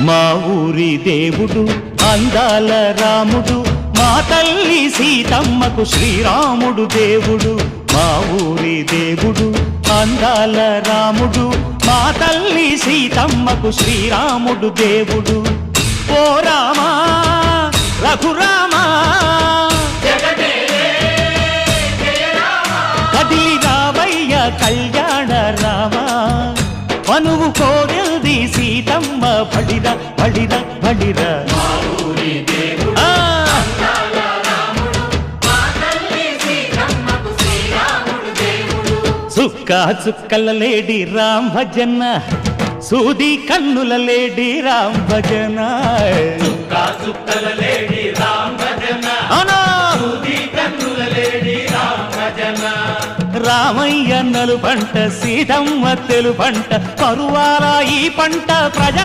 మా ఊరి దేవుడు అందాల రాముడు, మా తల్లి సీతమ్మకు శ్రీరాముడు దేవుడు. మా ఊరి దేవుడు అందాల రాముడు, మా తల్లి సీతమ్మకు శ్రీరాముడు దేవుడు. ఓ రామా రఘురామా కదిలి రావయ్య కళ్యాణ రామా, మనువు కోరింది సీతమ్మ బడిరా బడిరా బడిరా. చుక్క చుక్కల లేడి రామ్ భజన, సూది కన్నుల లేడి రామ్ భజన. చుక్కల లేడి రామ్ భజన, సూది కన్నుల లేడి రామ్ భజన. రామయ్య నలు పంట, సీతమ్మ తెలు పంట, పరువాల ఈ పంట ప్రజ